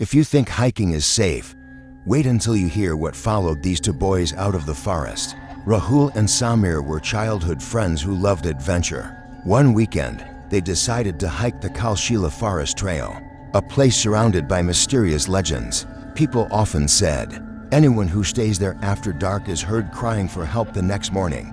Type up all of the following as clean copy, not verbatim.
If you think hiking is safe, wait until you hear what followed these two boys out of the forest. Rahul and Samir were childhood friends who loved adventure. One weekend, they decided to hike the Kalshila Forest Trail, a place surrounded by mysterious legends. People often said, anyone who stays there after dark is heard crying for help the next morning,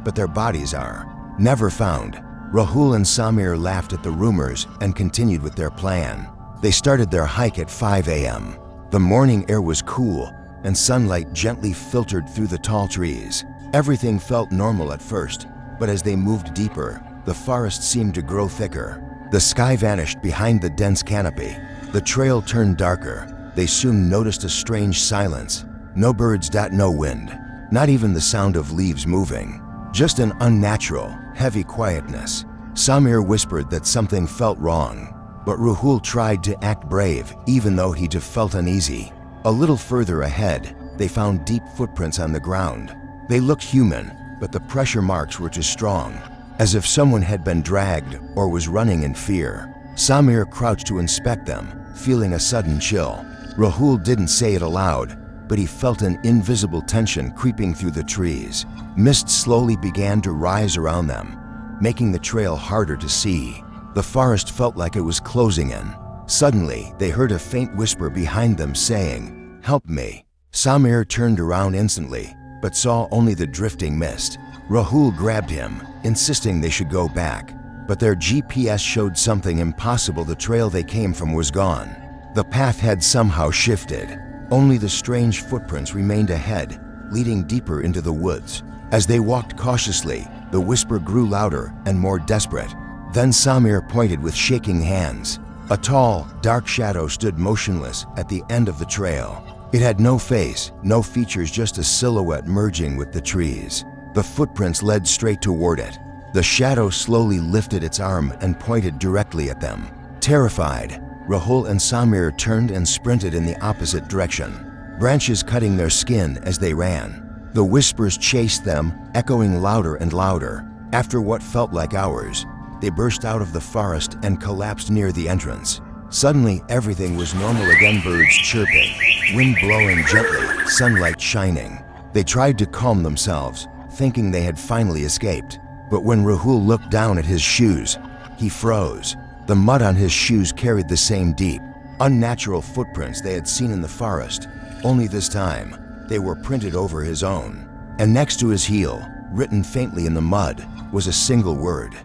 but their bodies are never found. Rahul and Samir laughed at the rumors and continued with their plan. They started their hike at 5 a.m. The morning air was cool, and sunlight gently filtered through the tall trees. Everything felt normal at first, but as they moved deeper, the forest seemed to grow thicker. The sky vanished behind the dense canopy. The trail turned darker. They soon noticed a strange silence. No birds, no wind, not even the sound of leaves moving. Just an unnatural, heavy quietness. Samir whispered that something felt wrong, but Rahul tried to act brave, even though he too felt uneasy. A little further ahead, they found deep footprints on the ground. They looked human, but the pressure marks were too strong, as if someone had been dragged or was running in fear. Samir crouched to inspect them, feeling a sudden chill. Rahul didn't say it aloud, but he felt an invisible tension creeping through the trees. Mist slowly began to rise around them, making the trail harder to see. The forest felt like it was closing in. Suddenly, they heard a faint whisper behind them saying, "Help me." Samir turned around instantly, but saw only the drifting mist. Rahul grabbed him, insisting they should go back, but their GPS showed something impossible. The trail they came from was gone. The path had somehow shifted. Only the strange footprints remained ahead, leading deeper into the woods. As they walked cautiously, the whisper grew louder and more desperate. Then Samir pointed with shaking hands. A tall, dark shadow stood motionless at the end of the trail. It had no face, no features, just a silhouette merging with the trees. The footprints led straight toward it. The shadow slowly lifted its arm and pointed directly at them. Terrified, Rahul and Samir turned and sprinted in the opposite direction, branches cutting their skin as they ran. The whispers chased them, echoing louder and louder. After what felt like hours, they burst out of the forest and collapsed near the entrance. Suddenly, everything was normal again, birds chirping, wind blowing gently, sunlight shining. They tried to calm themselves, thinking they had finally escaped. But when Rahul looked down at his shoes, he froze. The mud on his shoes carried the same deep, unnatural footprints they had seen in the forest, only this time, they were printed over his own. And next to his heel, written faintly in the mud, was a single word: